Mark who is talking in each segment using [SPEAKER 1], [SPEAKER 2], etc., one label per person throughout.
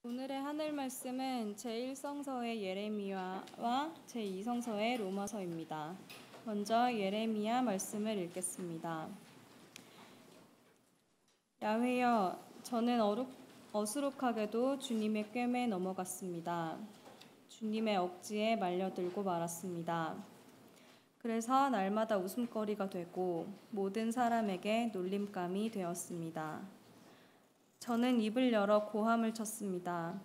[SPEAKER 1] 오늘의 하늘 말씀은 제1성서의 예레미야와 제2성서의 로마서입니다. 먼저 예레미야 말씀을 읽겠습니다. 야훼여, 저는 어수룩하게도 주님의 꿰매에 넘어갔습니다. 주님의 억지에 말려들고 말았습니다. 그래서 날마다 웃음거리가 되고 모든 사람에게 놀림감이 되었습니다. 저는 입을 열어 고함을 쳤습니다.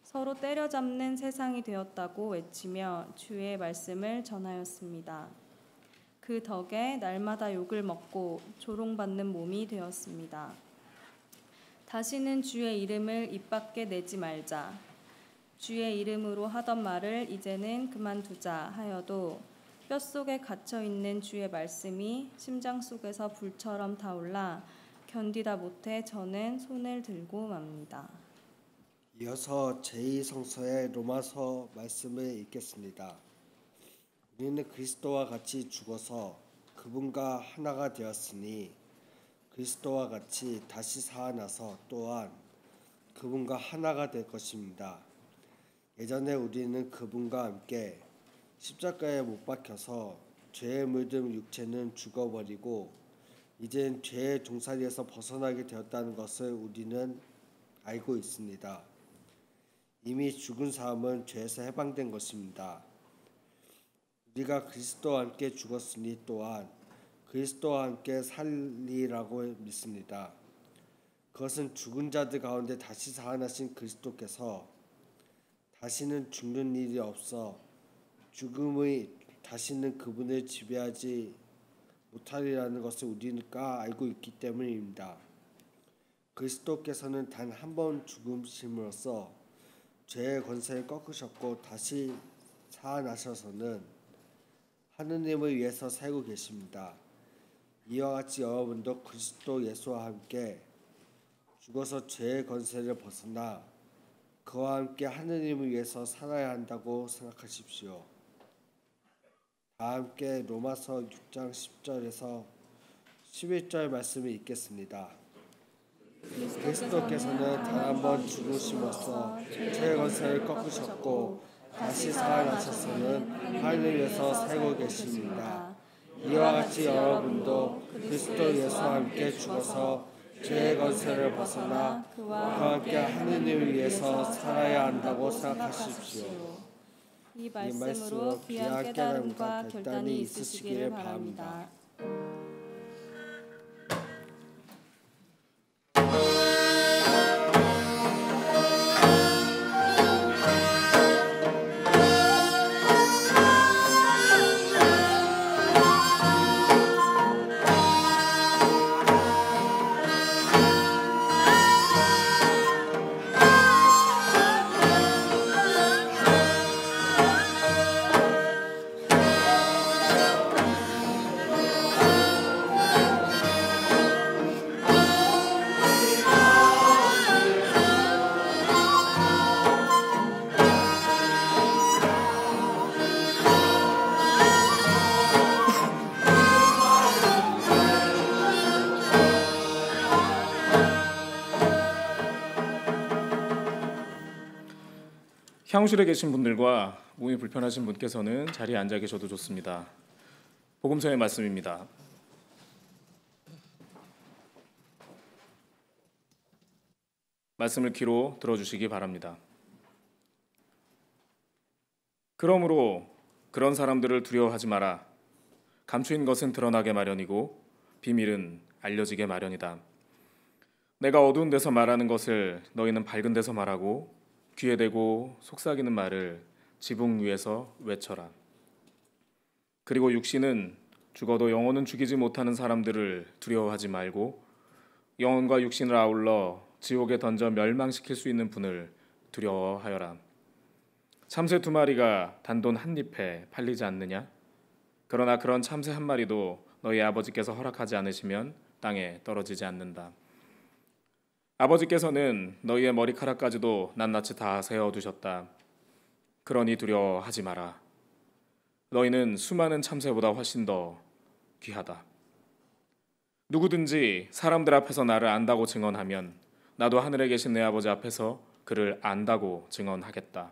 [SPEAKER 1] 서로 때려잡는 세상이 되었다고 외치며 주의 말씀을 전하였습니다. 그 덕에 날마다 욕을 먹고 조롱받는 몸이 되었습니다. 다시는 주의 이름을 입 밖에 내지 말자. 주의 이름으로 하던 말을 이제는 그만두자 하여도 뼛속에 갇혀있는 주의 말씀이 심장 속에서 불처럼 타올라 견디다 못해 저는 손을 들고 맙니다.
[SPEAKER 2] 이어서 제2성서의 로마서 말씀을 읽겠습니다. 우리는 그리스도와 같이 죽어서 그분과 하나가 되었으니 그리스도와 같이 다시 살아나서 또한 그분과 하나가 될 것입니다. 예전에 우리는 그분과 함께 십자가에 못 박혀서 죄에 물든 육체는 죽어버리고 이젠 죄의 종살이에서 벗어나게 되었다는 것을 우리는 알고 있습니다. 이미 죽은 사람은 죄에서 해방된 것입니다. 우리가 그리스도와 함께 죽었으니 또한 그리스도와 함께 살리라고 믿습니다. 그것은 죽은 자들 가운데 다시 살아나신 그리스도께서 다시는 죽는 일이 없어 죽음의 다시는 그분을 지배하지 못하리라는 것을 우리가 알고 있기 때문입니다. 그리스도께서는 단 한 번 죽으심으로써 죄의 권세를 꺾으셨고 다시 살아나셔서는 하느님을 위해서 살고 계십니다. 이와 같이 여러분도 그리스도 예수와 함께 죽어서 죄의 권세를 벗어나 그와 함께 하느님을 위해서 살아야 한다고 생각하십시오. 다 함께 로마서 6장 10절에서 11절 말씀을 읽겠습니다. 그리스도께서는 단 한 번 죽으심으로써 죄의 권세를 꺾으셨고 다시 살아나셔서는 하늘에서 살고 계십니다. 이와 같이 여러분도 그리스도 예수와 함께 죽어서 죄의 권세를 벗어나 그와 함께 하느님을 위해서 살아야 한다고 생각하십시오.
[SPEAKER 1] 이 말씀으로 귀한 깨달음과 결단이 있으시기를 바랍니다.
[SPEAKER 3] 향후실에 계신 분들과 몸이 불편하신 분께서는 자리에 앉아 계셔도 좋습니다. 복음서의 말씀입니다. 말씀을 귀로 들어주시기 바랍니다. 그러므로 그런 사람들을 두려워하지 마라. 감추인 것은 드러나게 마련이고 비밀은 알려지게 마련이다. 내가 어두운 데서 말하는 것을 너희는 밝은 데서 말하고 귀에 대고 속삭이는 말을 지붕 위에서 외쳐라. 그리고 육신은 죽어도 영혼은 죽이지 못하는 사람들을 두려워하지 말고 영혼과 육신을 아울러 지옥에 던져 멸망시킬 수 있는 분을 두려워하여라. 참새 2마리가 단돈 한 잎에 팔리지 않느냐? 그러나 그런 참새 한 마리도 너희 아버지께서 허락하지 않으시면 땅에 떨어지지 않는다. 아버지께서는 너희의 머리카락까지도 낱낱이 다 세어두셨다. 그러니 두려워하지 마라. 너희는 수많은 참새보다 훨씬 더 귀하다. 누구든지 사람들 앞에서 나를 안다고 증언하면 나도 하늘에 계신 내 아버지 앞에서 그를 안다고 증언하겠다.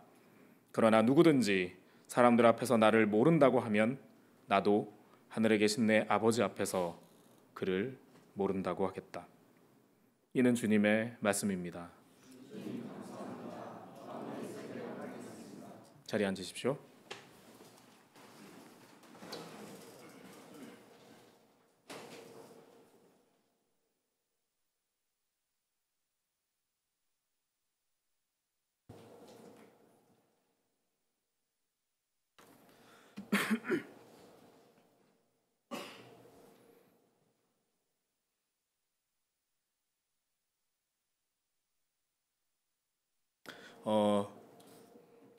[SPEAKER 3] 그러나 누구든지 사람들 앞에서 나를 모른다고 하면 나도 하늘에 계신 내 아버지 앞에서 그를 모른다고 하겠다. 이는 주님의 말씀입니다. 자리에 앉으십시오.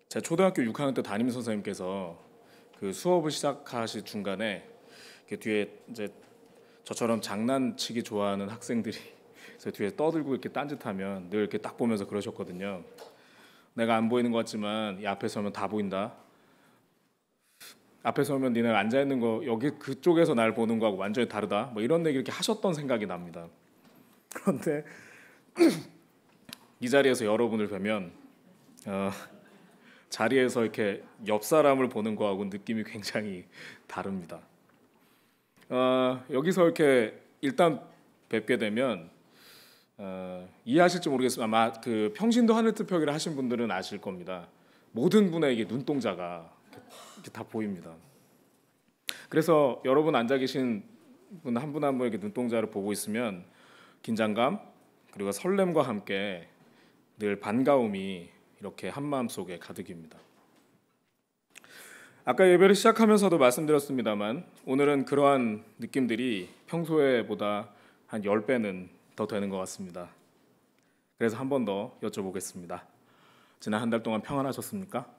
[SPEAKER 3] 제 초등학교 6학년 때 담임 선생님께서 그 수업을 시작하실 중간에 그 뒤에 이제 저처럼 장난치기 좋아하는 학생들이 제 뒤에 떠들고 이렇게 딴짓하면 늘 이렇게 딱 보면서 그러셨거든요. 내가 안 보이는 것 같지만 이 앞에 서면 다 보인다. 앞에 서면 니네 앉아 있는 거 여기 그쪽에서 날 보는 거하고 완전히 다르다. 뭐 이런 얘기 이렇게 하셨던 생각이 납니다. 그런데 이 자리에서 여러분을 뵈면 자리에서 이렇게 옆 사람을 보는 거하고 느낌이 굉장히 다릅니다. 여기서 이렇게 일단 뵙게 되면 이해하실지 모르겠지만 아마 그 평신도 하늘특별기를 하신 분들은 아실 겁니다. 모든 분에게 눈동자가 이렇게 다 보입니다. 그래서 여러분 앉아 계신 분 한 분 한 분에게 눈동자를 보고 있으면 긴장감 그리고 설렘과 함께 늘 반가움이 이렇게 한마음 속에 가득입니다. 아까 예배를 시작하면서도 말씀드렸습니다만 오늘은 그러한 느낌들이 평소에보다 한 10배는 더 되는 것 같습니다. 그래서 한 번 더 여쭤보겠습니다. 지난 한 달 동안 평안하셨습니까?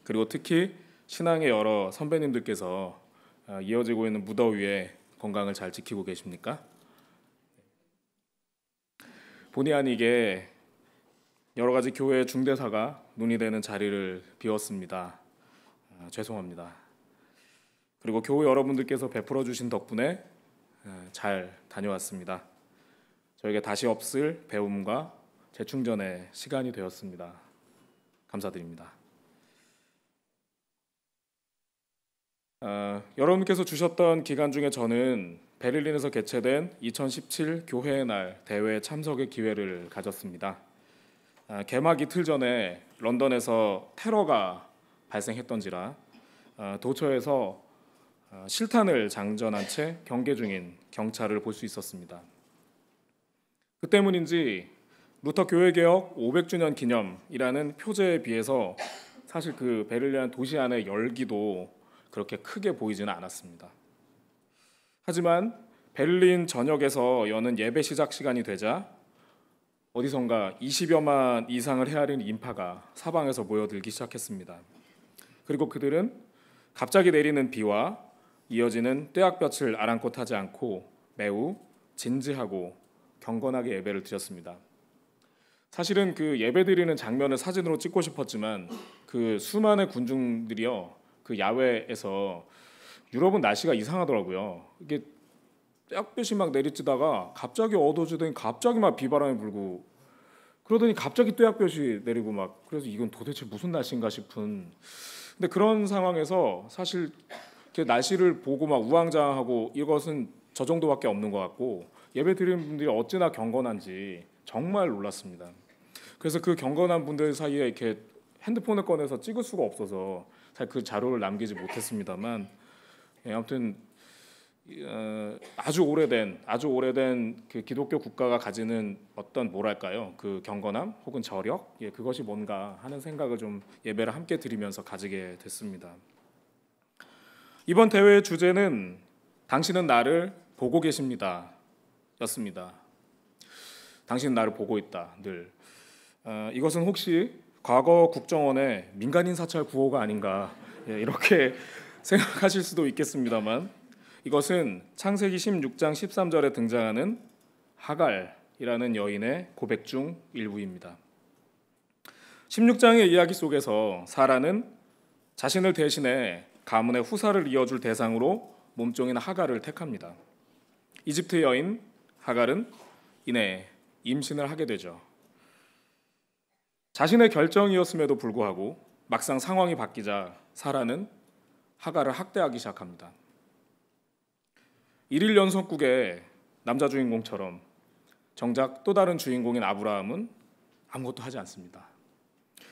[SPEAKER 3] 그리고 특히 신앙의 여러 선배님들께서 이어지고 있는 무더위에 건강을 잘 지키고 계십니까? 본의 아니게 여러 가지 교회 중대사가 논의되는 자리를 비웠습니다. 죄송합니다. 그리고 교회 여러분들께서 베풀어 주신 덕분에 잘 다녀왔습니다. 저에게 다시 없을 배움과 재충전의 시간이 되었습니다. 감사드립니다. 여러분께서 주셨던 기간 중에 저는 베를린에서 개최된 2017 교회의 날 대회에 참석의 기회를 가졌습니다. 개막 이틀 전에 런던에서 테러가 발생했던지라 도처에서 실탄을 장전한 채 경계 중인 경찰을 볼 수 있었습니다. 그 때문인지 루터 교회개혁 500주년 기념이라는 표제에 비해서 사실 그 베를린 도시 안의 열기도 그렇게 크게 보이지는 않았습니다. 하지만 베를린 전역에서 여는 예배 시작 시간이 되자 어디선가 20여만 이상을 헤아리는 인파가 사방에서 모여들기 시작했습니다. 그리고 그들은 갑자기 내리는 비와 이어지는 떼약볕을 아랑곳하지 않고 매우 진지하고 경건하게 예배를 드렸습니다. 사실은 그 예배 드리는 장면을 사진으로 찍고 싶었지만 그 수많은 군중들이요 그 야외에서 유럽은 날씨가 이상하더라고요. 이게 떼약볕이 막 내리쬐다가 갑자기 어두워지더니 갑자기 막 비바람이 불고 그러더니 갑자기 떼약볕이 내리고 막 그래서 이건 도대체 무슨 날씨인가 싶은. 근데 그런 상황에서 사실 날씨를 보고 막 우왕좌왕하고 이것은 저 정도밖에 없는 것 같고 예배 드리는 분들이 어찌나 경건한지 정말 놀랐습니다. 그래서 그 경건한 분들 사이에 이렇게 핸드폰을 꺼내서 찍을 수가 없어서 사실 그 자료를 남기지 못했습니다만 아무튼 아주 오래된 그 기독교 국가가 가지는 어떤 뭐랄까요 그 경건함 혹은 저력 그것이 뭔가 하는 생각을 좀 예배를 함께 드리면서 가지게 됐습니다. 이번 대회의 주제는 당신은 나를 보고 계십니다 였습니다. 당신은 나를 보고 있다 늘. 이것은 혹시 과거 국정원의 민간인 사찰 구호가 아닌가 이렇게 생각하실 수도 있겠습니다만 이것은 창세기 16장 13절에 등장하는 하갈이라는 여인의 고백 중 일부입니다. 16장의 이야기 속에서 사라는 자신을 대신해 가문의 후사를 이어줄 대상으로 몸종인 하갈을 택합니다. 이집트 여인 하갈은 이내 임신을 하게 되죠. 자신의 결정이었음에도 불구하고 막상 상황이 바뀌자 사라는 하갈을 학대하기 시작합니다. 1일 연속국의 남자 주인공처럼 정작 또 다른 주인공인 아브라함은 아무것도 하지 않습니다.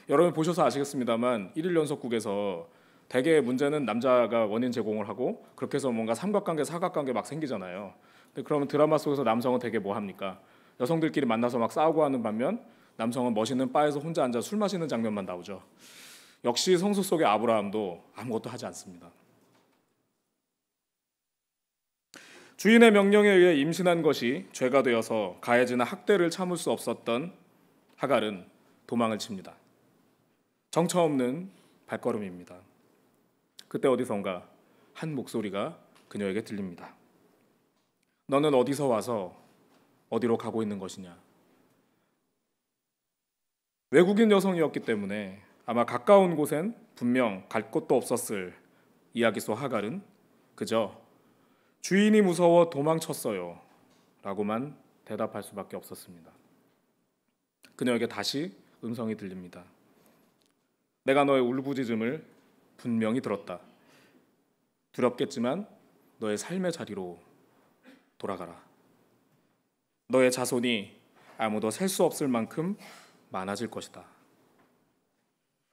[SPEAKER 3] 여러분 보셔서 아시겠습니다만 1일 연속국에서 대개의 문제는 남자가 원인 제공을 하고 그렇게 해서 뭔가 삼각관계, 사각관계 막 생기잖아요. 근데 그러면 드라마 속에서 남성은 대개 뭐 합니까? 여성들끼리 만나서 막 싸우고 하는 반면 남성은 멋있는 바에서 혼자 앉아 술 마시는 장면만 나오죠. 역시 성서 속의 아브라함도 아무것도 하지 않습니다. 주인의 명령에 의해 임신한 것이 죄가 되어서 가해지는 학대를 참을 수 없었던 하갈은 도망을 칩니다. 정처 없는 발걸음입니다. 그때 어디선가 한 목소리가 그녀에게 들립니다. 너는 어디서 와서 어디로 가고 있는 것이냐? 외국인 여성이었기 때문에 아마 가까운 곳엔 분명 갈 곳도 없었을 이야기 속 하갈은 그저 주인이 무서워 도망쳤어요 라고만 대답할 수밖에 없었습니다. 그녀에게 다시 음성이 들립니다. 내가 너의 울부짖음을 분명히 들었다. 두렵겠지만 너의 삶의 자리로 돌아가라. 너의 자손이 아무도 셀 수 없을 만큼 많아질 것이다.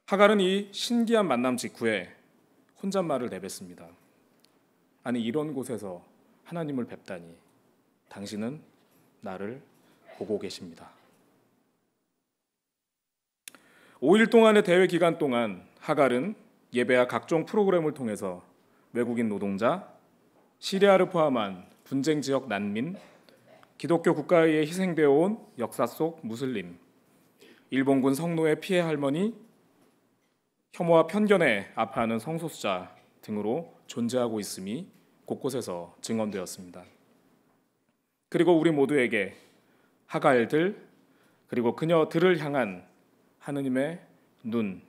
[SPEAKER 3] 하갈은 이 신기한 만남 직후에 혼잣말을 내뱉습니다. 아니 이런 곳에서 하나님을 뵙다니 당신은 나를 보고 계십니다. 5일 동안의 대회 기간 동안 하갈은 예배와 각종 프로그램을 통해서 외국인 노동자, 시리아를 포함한 분쟁 지역 난민, 기독교 국가에 의해 희생되어 온 역사 속 무슬림, 일본군 성노예 피해 할머니, 혐오와 편견에 아파하는 성소수자 등으로 존재하고 있음이 곳곳에서 증언되었습니다. 그리고 우리 모두에게 하갈들 그리고 그녀들을 향한 하느님의 눈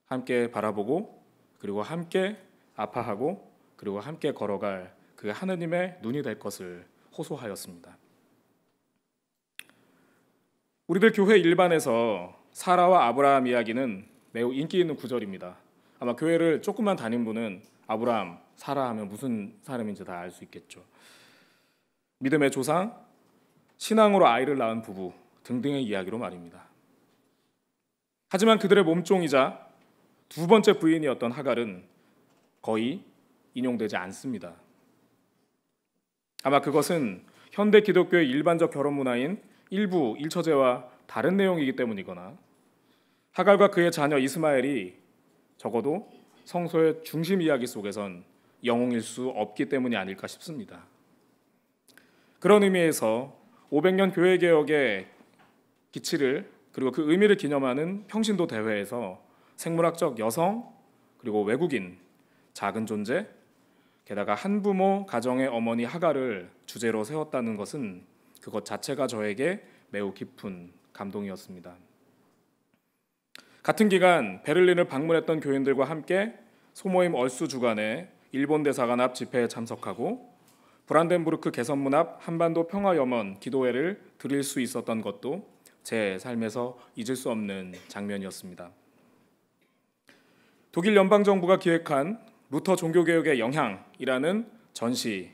[SPEAKER 3] 함께 바라보고 그리고 함께 아파하고 그리고 함께 걸어갈 그 하느님의 눈이 될 것을 호소하였습니다. 우리들 교회 일반에서 사라와 아브라함 이야기는 매우 인기 있는 구절입니다. 아마 교회를 조금만 다닌 분은 아브라함, 사라 하면 무슨 사람인지 다 알 수 있겠죠. 믿음의 조상, 신앙으로 아이를 낳은 부부 등등의 이야기로 말입니다. 하지만 그들의 몸종이자 두 번째 부인이었던 하갈은 거의 인용되지 않습니다. 아마 그것은 현대 기독교의 일반적 결혼 문화인 일부 일처제와 다른 내용이기 때문이거나 하갈과 그의 자녀 이스마엘이 적어도 성서의 중심 이야기 속에선 영웅일 수 없기 때문이 아닐까 싶습니다. 그런 의미에서 500년 교회개혁의 기치를 그리고 그 의미를 기념하는 평신도 대회에서 생물학적 여성 그리고 외국인, 작은 존재, 게다가 한부모 가정의 어머니 하갈을 주제로 세웠다는 것은 그것 자체가 저에게 매우 깊은 감동이었습니다. 같은 기간 베를린을 방문했던 교인들과 함께 소모임 얼수 주간에 일본 대사관 앞 집회에 참석하고 브란덴부르크 개선문 앞 한반도 평화염원 기도회를 드릴 수 있었던 것도 제 삶에서 잊을 수 없는 장면이었습니다. 독일 연방정부가 기획한 루터 종교개혁의 영향이라는 전시,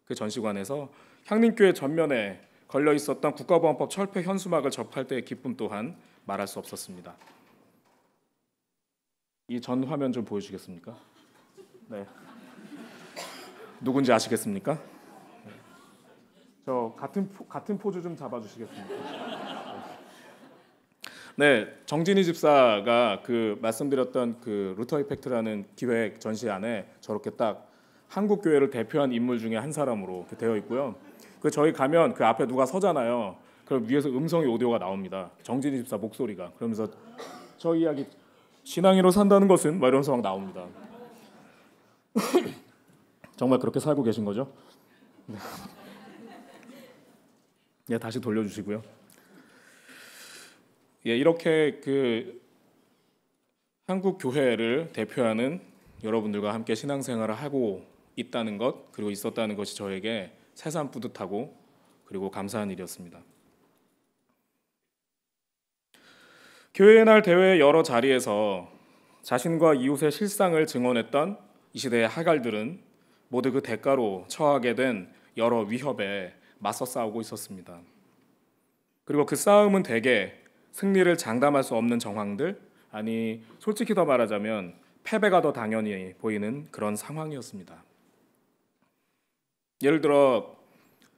[SPEAKER 3] 그 전시관에서 향림교회 전면에 걸려 있었던 국가보안법 철폐 현수막을 접할 때의 기쁨 또한 말할 수 없었습니다. 이 전 화면 좀 보여주겠습니까? 네. 누군지 아시겠습니까? 저 같은 포즈 좀 잡아주시겠습니까? 네, 정진희 집사가 그 말씀드렸던 그 루터 이펙트라는 기획 전시 안에 저렇게 딱 한국 교회를 대표한 인물 중에 한 사람으로 되어 있고요. 그 저희 가면 그 앞에 누가 서잖아요. 그럼 위에서 음성이 오디오가 나옵니다. 정진희 집사 목소리가 그러면서 저 이야기 신앙인으로 산다는 것은 막 이러면서 막 나옵니다. 정말 그렇게 살고 계신 거죠? 네. 예, 다시 돌려주시고요. 예, 이렇게 그 한국 교회를 대표하는 여러분들과 함께 신앙생활을 하고 있다는 것 그리고 있었다는 것이 저에게 새삼 뿌듯하고 그리고 감사한 일이었습니다. 교회의 날 대회의 여러 자리에서 자신과 이웃의 실상을 증언했던 이 시대의 하갈들은 모두 그 대가로 처하게 된 여러 위협에 맞서 싸우고 있었습니다. 그리고 그 싸움은 대개 승리를 장담할 수 없는 정황들, 아니 솔직히 더 말하자면 패배가 더 당연히 보이는 그런 상황이었습니다. 예를 들어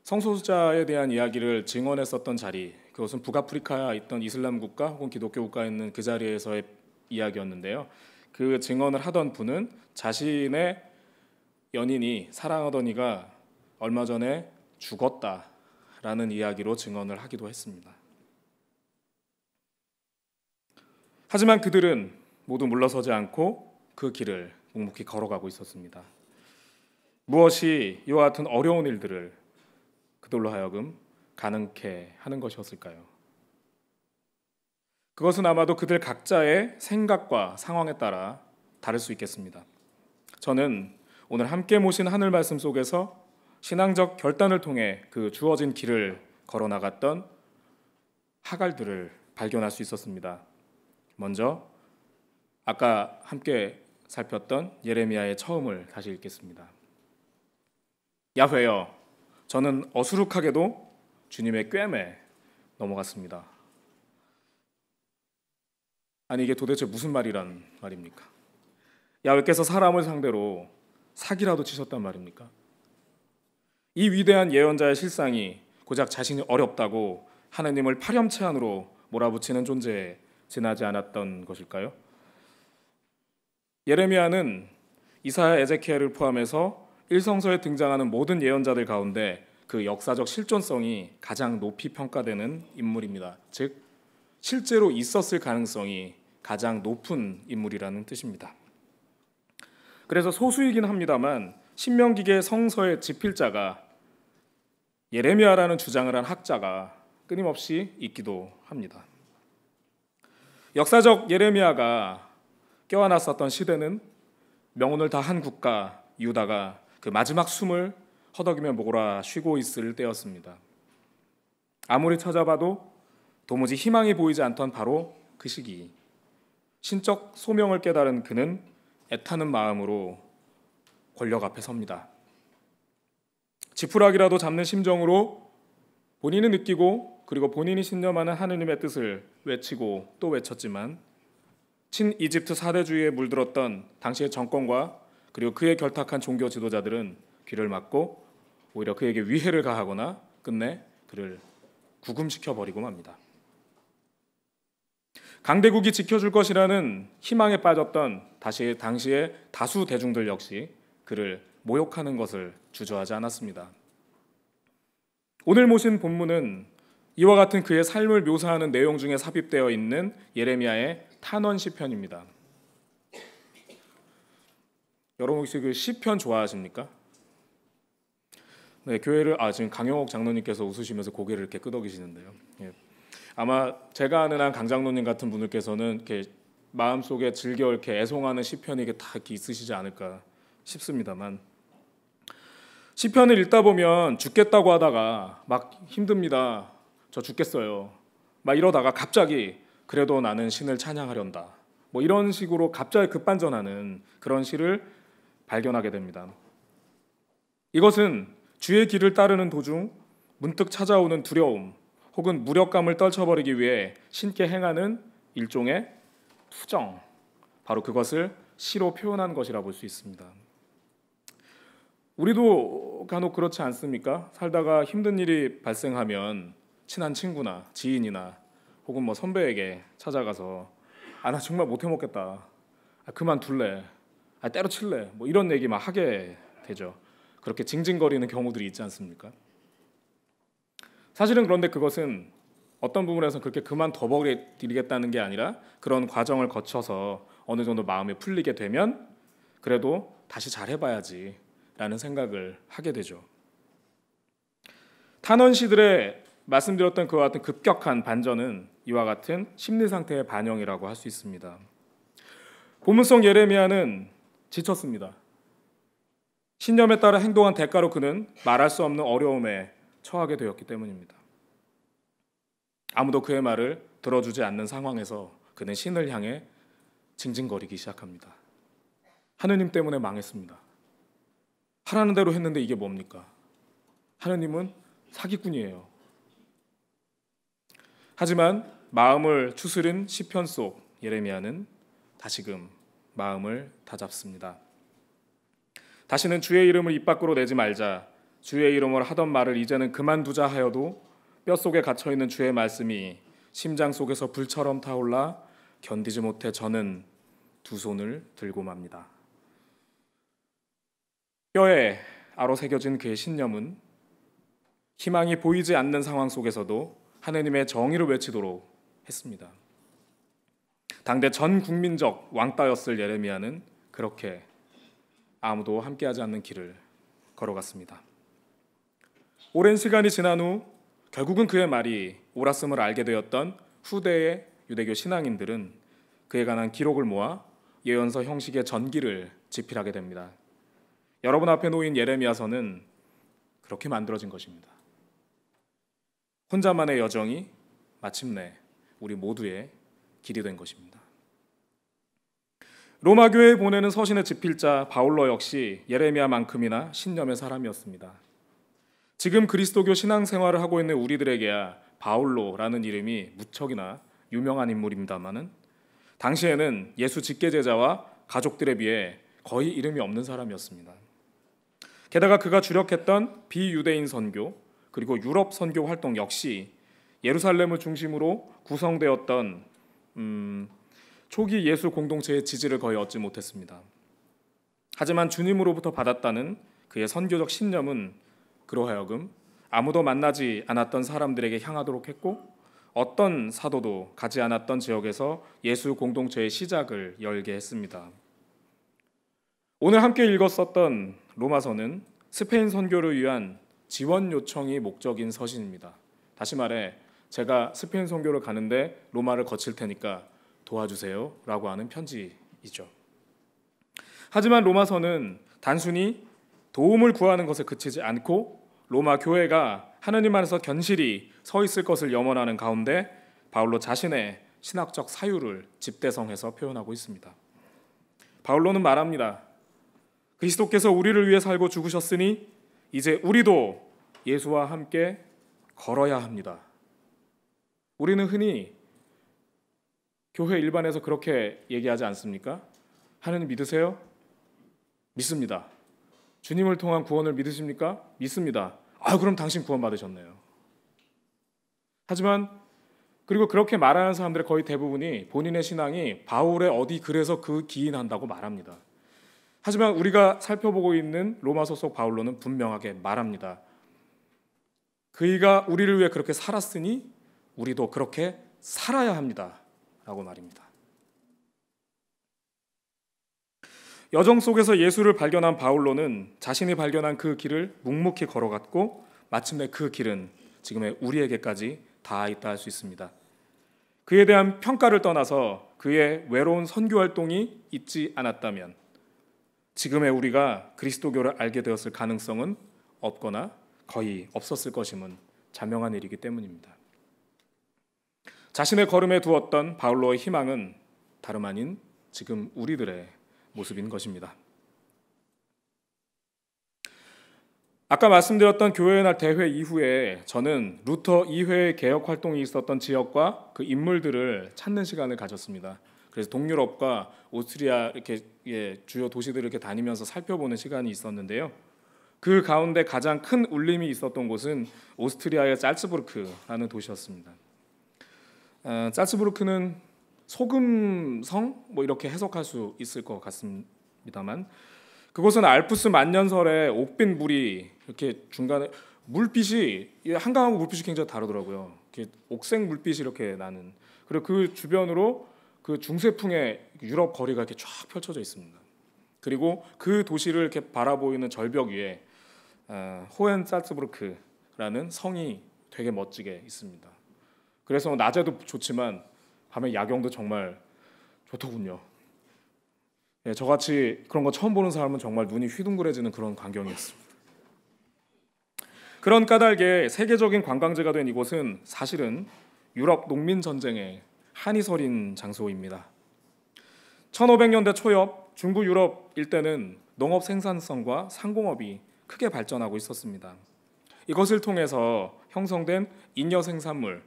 [SPEAKER 3] 성소수자에 대한 이야기를 증언했었던 자리, 그것은 북아프리카에 있던 이슬람 국가 혹은 기독교 국가에 있는 그 자리에서의 이야기였는데요. 그 증언을 하던 분은 자신의 연인이 사랑하던 이가 얼마 전에 죽었다라는 이야기로 증언을 하기도 했습니다. 하지만 그들은 모두 물러서지 않고 그 길을 묵묵히 걸어가고 있었습니다. 무엇이 이와 같은 어려운 일들을 그들로 하여금 가능케 하는 것이었을까요? 그것은 아마도 그들 각자의 생각과 상황에 따라 다를 수 있겠습니다. 저는 오늘 함께 모신 하늘 말씀 속에서 신앙적 결단을 통해 그 주어진 길을 걸어나갔던 하갈들을 발견할 수 있었습니다. 먼저 아까 함께 살폈던 예레미야의 처음을 다시 읽겠습니다. 야훼여, 저는 어수룩하게도 주님의 꿰매 넘어갔습니다. 아니 이게 도대체 무슨 말이란 말입니까? 야훼께서 사람을 상대로 사기라도 치셨단 말입니까? 이 위대한 예언자의 실상이 고작 자신이 어렵다고 하나님을 파렴치 안으로 몰아붙이는 존재에 지나지 않았던 것일까요? 예레미야는 이사야, 에제키엘을 포함해서 1성서에 등장하는 모든 예언자들 가운데 그 역사적 실존성이 가장 높이 평가되는 인물입니다. 즉 실제로 있었을 가능성이 가장 높은 인물이라는 뜻입니다. 그래서 소수이긴 합니다만 신명기계 성서의 집필자가 예레미야라는 주장을 한 학자가 끊임없이 있기도 합니다. 역사적 예레미야가 껴안았었던 시대는 명운을 다한 국가 유다가 그 마지막 숨을 허덕이며 몰아 쉬고 있을 때였습니다. 아무리 찾아봐도 도무지 희망이 보이지 않던 바로 그 시기, 신적 소명을 깨달은 그는 애타는 마음으로 권력 앞에 섭니다. 지푸라기라도 잡는 심정으로 본인이 느끼고 그리고 본인이 신념하는 하느님의 뜻을 외치고 또 외쳤지만 친이집트 사대주의에 물들었던 당시의 정권과 그리고 그에 결탁한 종교 지도자들은 귀를 막고 오히려 그에게 위해를 가하거나 끝내 그를 구금시켜버리고 맙니다. 강대국이 지켜줄 것이라는 희망에 빠졌던 당시의 다수 대중들 역시 그를 모욕하는 것을 주저하지 않았습니다. 오늘 모신 본문은 이와 같은 그의 삶을 묘사하는 내용 중에 삽입되어 있는 예레미야의 탄원 시편입니다. 여러분 혹시 그 시편 좋아하십니까? 네, 교회를 지금 강영옥 장로님께서 웃으시면서 고개를 이렇게 끄덕이시는데요. 예. 아마 제가 아는 한 강장로님 같은 분들께서는 이렇게 마음속에 즐겨 이렇게 애송하는 시편이 이게 다 이렇게 있으시지 않을까 싶습니다만 시편을 읽다 보면 죽겠다고 하다가 막 힘듭니다. 저 죽겠어요. 막 이러다가 갑자기 그래도 나는 신을 찬양하련다. 뭐 이런 식으로 갑자기 급반전하는 그런 시를 발견하게 됩니다. 이것은 주의 길을 따르는 도중 문득 찾아오는 두려움 혹은 무력감을 떨쳐버리기 위해 신께 행하는 일종의 투정, 바로 그것을 시로 표현한 것이라 볼 수 있습니다. 우리도 간혹 그렇지 않습니까? 살다가 힘든 일이 발생하면 친한 친구나 지인이나 혹은 뭐 선배에게 찾아가서 나 정말 못해 먹겠다, 그만둘래, 때려칠래, 뭐 이런 얘기 막 하게 되죠. 그렇게 징징거리는 경우들이 있지 않습니까? 사실은 그런데 그것은 어떤 부분에서 그렇게 그만둬버리겠다는 게 아니라 그런 과정을 거쳐서 어느 정도 마음이 풀리게 되면 그래도 다시 잘해봐야지 라는 생각을 하게 되죠. 탄원시들의 말씀드렸던 그와 같은 급격한 반전은 이와 같은 심리 상태의 반영이라고 할 수 있습니다. 본문성 예레미야는 지쳤습니다. 신념에 따라 행동한 대가로 그는 말할 수 없는 어려움에 처하게 되었기 때문입니다. 아무도 그의 말을 들어주지 않는 상황에서 그는 신을 향해 징징거리기 시작합니다. 하느님 때문에 망했습니다. 하라는 대로 했는데 이게 뭡니까? 하느님은 사기꾼이에요. 하지만 마음을 추스린 시편 속 예레미야는 다시금 마음을 다잡습니다. 다시는 주의 이름을 입 밖으로 내지 말자. 주의 이름으로 하던 말을 이제는 그만두자 하여도 뼛속에 갇혀있는 주의 말씀이 심장 속에서 불처럼 타올라 견디지 못해 저는 두 손을 들고 맙니다. 뼈에 아로 새겨진 그의 신념은 희망이 보이지 않는 상황 속에서도 하느님의 정의를 외치도록 했습니다. 당대 전 국민적 왕따였을 예레미야는 그렇게 아무도 함께하지 않는 길을 걸어갔습니다. 오랜 시간이 지난 후 결국은 그의 말이 옳았음을 알게 되었던 후대의 유대교 신앙인들은 그에 관한 기록을 모아 예언서 형식의 전기를 집필하게 됩니다. 여러분 앞에 놓인 예레미야서는 그렇게 만들어진 것입니다. 혼자만의 여정이 마침내 우리 모두의 길이 된 것입니다. 로마 교회에 보내는 서신의 집필자 바울로 역시 예레미야만큼이나 신념의 사람이었습니다. 지금 그리스도교 신앙생활을 하고 있는 우리들에게야 바울로라는 이름이 무척이나 유명한 인물입니다마는 당시에는 예수 직계제자와 가족들에 비해 거의 이름이 없는 사람이었습니다. 게다가 그가 주력했던 비유대인 선교 그리고 유럽 선교 활동 역시 예루살렘을 중심으로 구성되었던 초기 예수 공동체의 지지를 거의 얻지 못했습니다. 하지만 주님으로부터 받았다는 그의 선교적 신념은 그로 하여금 아무도 만나지 않았던 사람들에게 향하도록 했고 어떤 사도도 가지 않았던 지역에서 예수 공동체의 시작을 열게 했습니다. 오늘 함께 읽었었던 로마서는 스페인 선교를 위한 지원 요청이 목적인 서신입니다. 다시 말해 제가 스페인 선교를 가는데 로마를 거칠 테니까 도와주세요 라고 하는 편지이죠. 하지만 로마서는 단순히 도움을 구하는 것에 그치지 않고 로마 교회가 하느님 안에서 견실히 서 있을 것을 염원하는 가운데 바울로 자신의 신학적 사유를 집대성해서 표현하고 있습니다. 바울로는 말합니다. 그리스도께서 우리를 위해 살고 죽으셨으니 이제 우리도 예수와 함께 걸어야 합니다. 우리는 흔히 교회 일반에서 그렇게 얘기하지 않습니까? 하느님 믿으세요? 믿습니다. 주님을 통한 구원을 믿으십니까? 믿습니다. 그럼 당신 구원 받으셨네요. 하지만 그리고 그렇게 말하는 사람들의 거의 대부분이 본인의 신앙이 바울의 어디 글에서 그 기인한다고 말합니다. 하지만 우리가 살펴보고 있는 로마서 속 바울로는 분명하게 말합니다. 그이가 우리를 위해 그렇게 살았으니 우리도 그렇게 살아야 합니다. 라고 말입니다. 여정 속에서 예수를 발견한 바울로는 자신이 발견한 그 길을 묵묵히 걸어갔고 마침내 그 길은 지금의 우리에게까지 닿아 있다 할 수 있습니다. 그에 대한 평가를 떠나서 그의 외로운 선교 활동이 있지 않았다면 지금의 우리가 그리스도교를 알게 되었을 가능성은 없거나 거의 없었을 것임은 자명한 일이기 때문입니다. 자신의 걸음에 두었던 바울로의 희망은 다름 아닌 지금 우리들의 모습인 것입니다. 아까 말씀드렸던 교회의 날 대회 이후에 저는 루터 2회의 개혁 활동이 있었던 지역과 그 인물들을 찾는 시간을 가졌습니다. 그래서 동유럽과 오스트리아 이렇게 주요 도시들을 이렇게 다니면서 살펴보는 시간이 있었는데요. 그 가운데 가장 큰 울림이 있었던 곳은 오스트리아의 짤츠부르크라는 도시였습니다. 짤츠부르크는 소금성 이렇게 해석할 수 있을 것 같습니다만 그곳은 알프스 만년설의 옥빛 물이 이렇게 중간에 물빛이 한강하고 물빛이 굉장히 다르더라고요. 이렇게 옥색 물빛이 이렇게 나는 그리고 그 주변으로 그 중세풍의 유럽 거리가 이렇게 쫙 펼쳐져 있습니다. 그리고 그 도시를 이렇게 바라보이는 절벽 위에 호헨짤츠부르크라는 성이 되게 멋지게 있습니다. 그래서 낮에도 좋지만 밤에 야경도 정말 좋더군요. 저같이 그런 거 처음 보는 사람은 정말 눈이 휘둥그레지는 그런 광경이었습니다. 그런 까닭에 세계적인 관광지가 된 이곳은 사실은 유럽 농민 전쟁의 한이 서린 장소입니다. 1500년대 초엽 중부 유럽 일대는 농업 생산성과 상공업이 크게 발전하고 있었습니다. 이것을 통해서 형성된 잉여 생산물,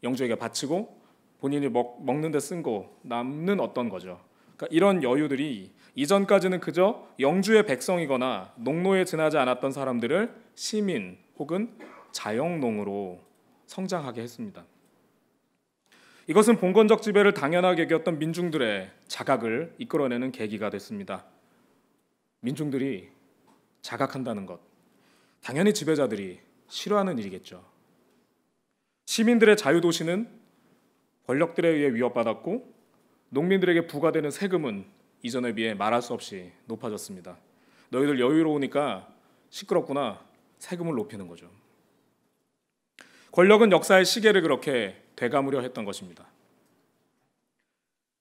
[SPEAKER 3] 영주에게 바치고 본인이 먹는 데 쓴 거 남는 어떤 거죠. 그러니까 이런 여유들이 이전까지는 그저 영주의 백성이거나 농노에 지나지 않았던 사람들을 시민 혹은 자영농으로 성장하게 했습니다. 이것은 봉건적 지배를 당연하게 여겼던 민중들의 자각을 이끌어내는 계기가 됐습니다. 민중들이 자각한다는 것, 당연히 지배자들이 싫어하는 일이겠죠. 시민들의 자유도시는 권력들에 의해 위협받았고 농민들에게 부과되는 세금은 이전에 비해 말할 수 없이 높아졌습니다. 너희들 여유로우니까 시끄럽구나, 세금을 높이는 거죠. 권력은 역사의 시계를 그렇게 되감으려 했던 것입니다.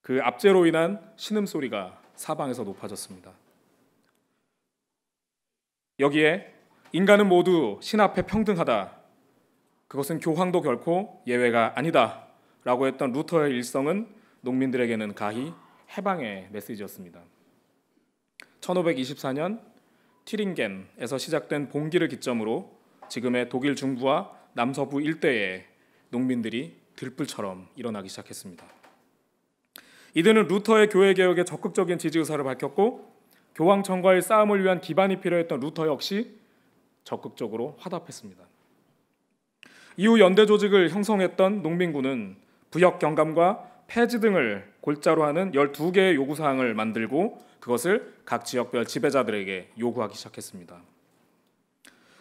[SPEAKER 3] 그 압제로 인한 신음소리가 사방에서 높아졌습니다. 여기에 인간은 모두 신 앞에 평등하다, 그것은 교황도 결코 예외가 아니다 라고 했던 루터의 일성은 농민들에게는 가히 해방의 메시지였습니다. 1524년 튀링겐에서 시작된 봉기를 기점으로 지금의 독일 중부와 남서부 일대에 농민들이 들불처럼 일어나기 시작했습니다. 이들은 루터의 교회개혁에 적극적인 지지 의사를 밝혔고 교황청과의 싸움을 위한 기반이 필요했던 루터 역시 적극적으로 화답했습니다. 이후 연대 조직을 형성했던 농민군은 부역 경감과 폐지 등을 골자로 하는 12개의 요구사항을 만들고 그것을 각 지역별 지배자들에게 요구하기 시작했습니다.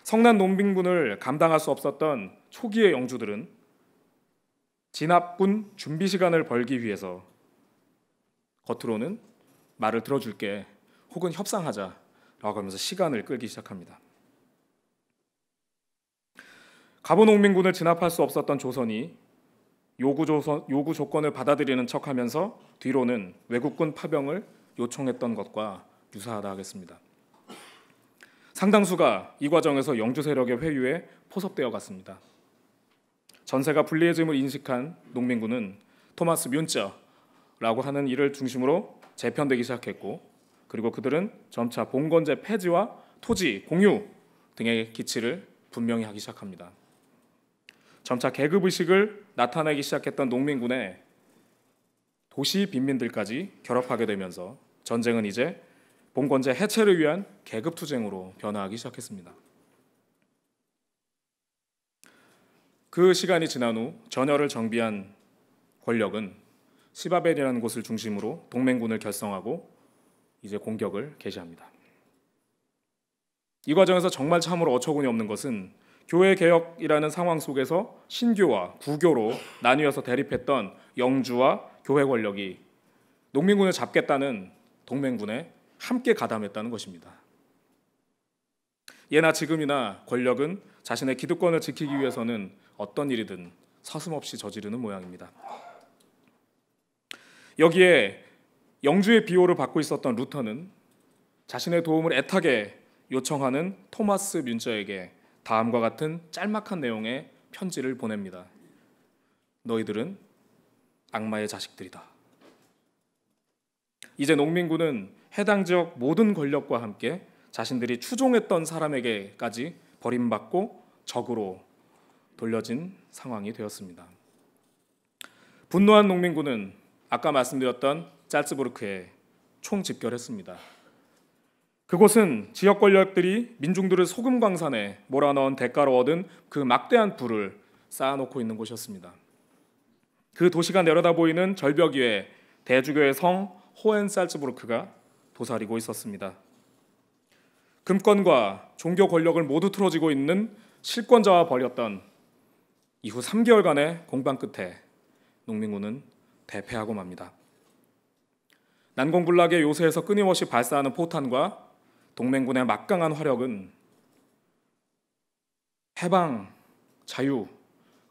[SPEAKER 3] 성난 농민군을 감당할 수 없었던 초기의 영주들은 진압군 준비 시간을 벌기 위해서 겉으로는 말을 들어줄게 혹은 협상하자라고 하면서 시간을 끌기 시작합니다. 갑오 농민군을 진압할 수 없었던 조선이 요구 조건을 받아들이는 척하면서 뒤로는 외국군 파병을 요청했던 것과 유사하다 하겠습니다. 상당수가 이 과정에서 영주 세력의 회유에 포섭되어 갔습니다. 전세가 불리해짐을 인식한 농민군은 토마스 뮌처라고 하는 이를 중심으로 재편되기 시작했고, 그리고 그들은 점차 봉건제 폐지와 토지 공유 등의 기치를 분명히 하기 시작합니다. 점차 계급의식을 나타내기 시작했던 농민군에 도시 빈민들까지 결합하게 되면서 전쟁은 이제 봉건제 해체를 위한 계급투쟁으로 변화하기 시작했습니다. 그 시간이 지난 후 전열을 정비한 권력은 시바벨이라는 곳을 중심으로 동맹군을 결성하고 이제 공격을 개시합니다. 이 과정에서 정말 참으로 어처구니 없는 것은 교회 개혁이라는 상황 속에서 신교와 구교로 나뉘어서 대립했던 영주와 교회 권력이 농민군을 잡겠다는 동맹군에 함께 가담했다는 것입니다. 예나 지금이나 권력은 자신의 기득권을 지키기 위해서는 어떤 일이든 서슴없이 저지르는 모양입니다. 여기에 영주의 비호를 받고 있었던 루터는 자신의 도움을 애타게 요청하는 토마스 뮌처에게 다음과 같은 짤막한 내용의 편지를 보냅니다. 너희들은 악마의 자식들이다. 이제 농민군은 해당 지역 모든 권력과 함께 자신들이 추종했던 사람에게까지 버림받고 적으로 돌려진 상황이 되었습니다. 분노한 농민군은 아까 말씀드렸던 짤츠부르크에 총집결했습니다. 그곳은 지역 권력들이 민중들을 소금 광산에 몰아넣은 대가로 얻은 그 막대한 부를 쌓아놓고 있는 곳이었습니다. 그 도시가 내려다 보이는 절벽 위에 대주교의 성 호헨살츠부르크가 도사리고 있었습니다. 금권과 종교 권력을 모두 틀어지고 있는 실권자와 벌였던 이후 3개월간의 공방 끝에 농민군은 대패하고 맙니다. 난공불락의 요새에서 끊임없이 발사하는 포탄과 동맹군의 막강한 화력은 해방, 자유,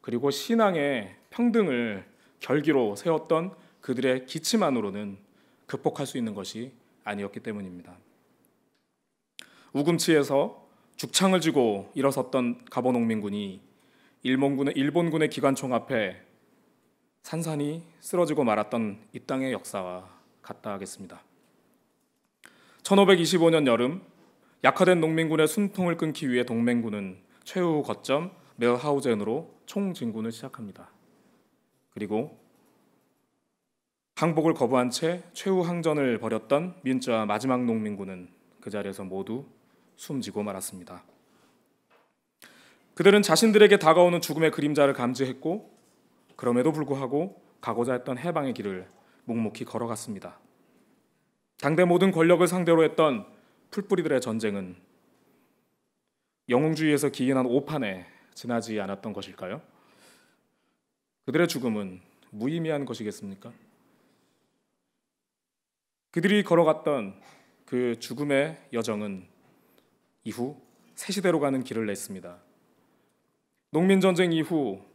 [SPEAKER 3] 그리고 신앙의 평등을 결기로 세웠던 그들의 기치만으로는 극복할 수 있는 것이 아니었기 때문입니다. 우금치에서 죽창을 쥐고 일어섰던 갑오 농민군이 일본군의 기관총 앞에 산산이 쓰러지고 말았던 이 땅의 역사와 같다 하겠습니다. 1525년 여름 약화된 농민군의 숨통을 끊기 위해 동맹군은 최후 거점 멜하우젠으로 총진군을 시작합니다. 그리고 항복을 거부한 채 최후 항전을 벌였던 민주와 마지막 농민군은 그 자리에서 모두 숨지고 말았습니다. 그들은 자신들에게 다가오는 죽음의 그림자를 감지했고 그럼에도 불구하고 가고자 했던 해방의 길을 묵묵히 걸어갔습니다. 당대 모든 권력을 상대로 했던 풀뿌리들의 전쟁은 영웅주의에서 기인한 오판에 지나지 않았던 것일까요? 그들의 죽음은 무의미한 것이겠습니까? 그들이 걸어갔던 그 죽음의 여정은 이후 새 시대로 가는 길을 냈습니다. 농민전쟁 이후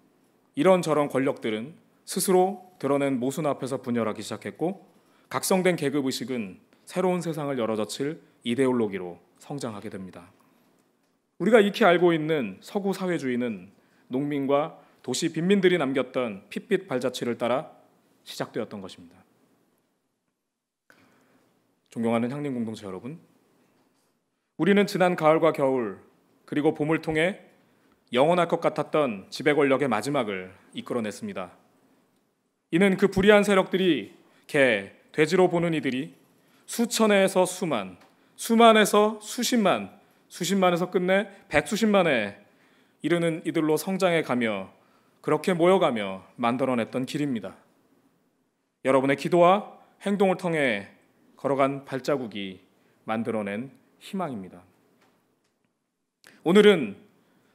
[SPEAKER 3] 이런저런 권력들은 스스로 드러낸 모순 앞에서 분열하기 시작했고 각성된 계급의식은 새로운 세상을 열어젖힐 이데올로기로 성장하게 됩니다. 우리가 익히 알고 있는 서구 사회주의는 농민과 도시 빈민들이 남겼던 핏빛 발자취를 따라 시작되었던 것입니다. 존경하는 향림 공동체 여러분, 우리는 지난 가을과 겨울 그리고 봄을 통해 영원할 것 같았던 지배 권력의 마지막을 이끌어냈습니다. 이는 그 불의한 세력들이 개, 돼지로 보는 이들이 수천에서 수만, 수만에서 수십만, 수십만에서 끝내 백수십만에 이르는 이들로 성장해 가며 그렇게 모여가며 만들어냈던 길입니다. 여러분의 기도와 행동을 통해 걸어간 발자국이 만들어낸 희망입니다. 오늘은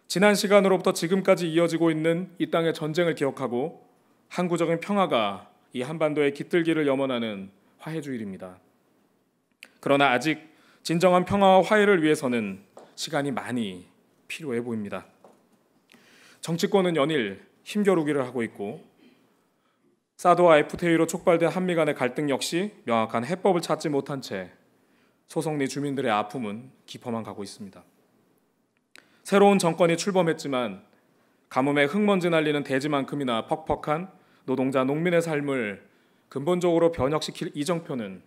[SPEAKER 3] 지난 시간으로부터 지금까지 이어지고 있는 이 땅의 전쟁을 기억하고 항구적인 평화가 이 한반도에 깃들기를 염원하는 화해주일입니다. 그러나 아직 진정한 평화와 화해를 위해서는 시간이 많이 필요해 보입니다. 정치권은 연일 힘겨루기를 하고 있고 사드와 FTA로 촉발된 한미 간의 갈등 역시 명확한 해법을 찾지 못한 채 소속리 주민들의 아픔은 깊어만 가고 있습니다. 새로운 정권이 출범했지만 가뭄에 흙먼지 날리는 대지만큼이나 퍽퍽한 노동자 농민의 삶을 근본적으로 변혁시킬 이정표는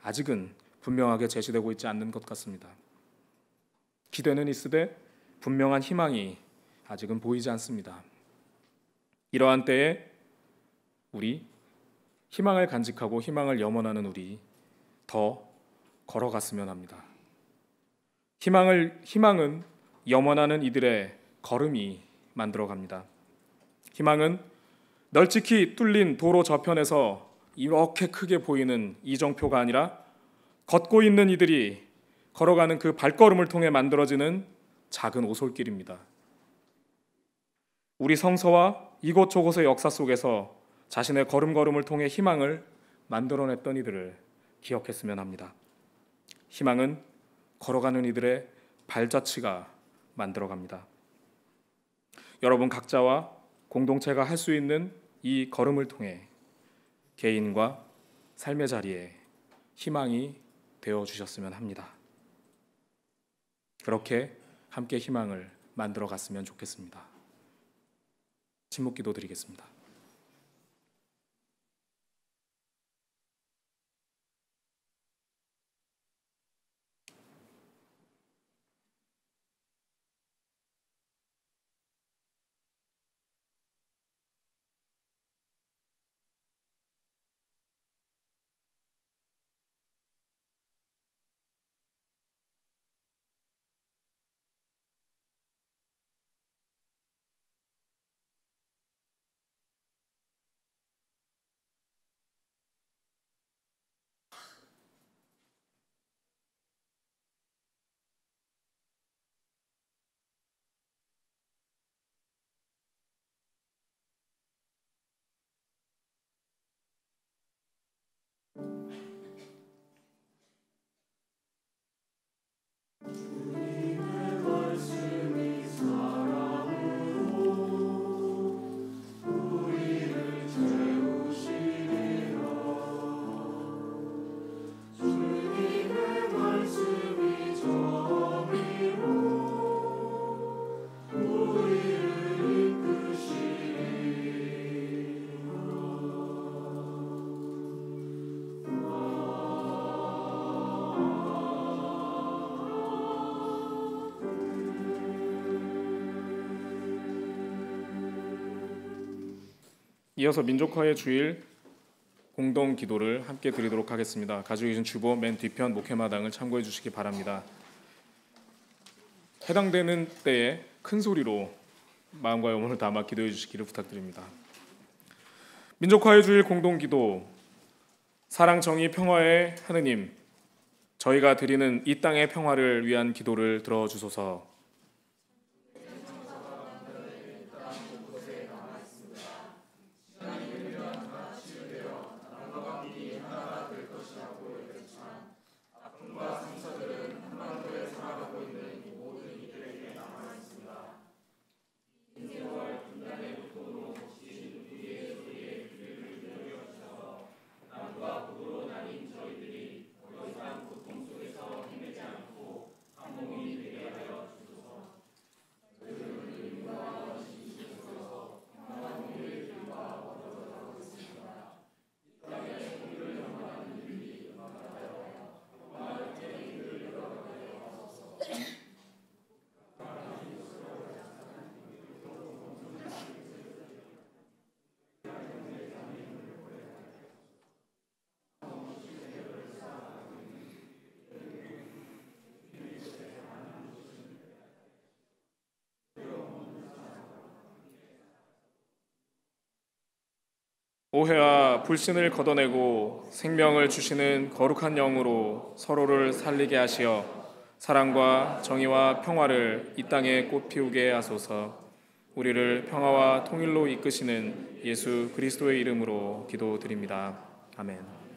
[SPEAKER 3] 아직은 분명하게 제시되고 있지 않는 것 같습니다. 기대는 있으되 분명한 희망이 아직은 보이지 않습니다. 이러한 때에 우리 희망을 간직하고 희망을 염원하는 우리 더 걸어갔으면 합니다. 희망은 염원하는 이들의 걸음이 만들어갑니다. 희망은 널찍히 뚫린 도로 저편에서 이렇게 크게 보이는 이정표가 아니라 걷고 있는 이들이 걸어가는 그 발걸음을 통해 만들어지는 작은 오솔길입니다. 우리 성서와 이곳저곳의 역사 속에서 자신의 걸음걸음을 통해 희망을 만들어냈던 이들을 기억했으면 합니다. 희망은 걸어가는 이들의 발자취가 만들어갑니다. 여러분 각자와 공동체가 할 수 있는 이 걸음을 통해 개인과 삶의 자리에 희망이 되어주셨으면 합니다. 그렇게 함께 희망을 만들어 갔으면 좋겠습니다. 침묵기도 드리겠습니다. 이어서 민족화의 주일 공동 기도를 함께 드리도록 하겠습니다. 가지고 계신 주보 맨 뒤편 목회마당을 참고해 주시기 바랍니다. 해당되는 때에 큰 소리로 마음과 영혼을 담아 기도해 주시기를 부탁드립니다. 민족화의 주일 공동 기도. 사랑, 정의, 평화의 하느님, 저희가 드리는 이 땅의 평화를 위한 기도를 들어주소서. 오해와 불신을 걷어내고 생명을 주시는 거룩한 영으로 서로를 살리게 하시어 사랑과 정의와 평화를 이 땅에 꽃피우게 하소서. 우리를 평화와 통일로 이끄시는 예수 그리스도의 이름으로 기도드립니다. 아멘.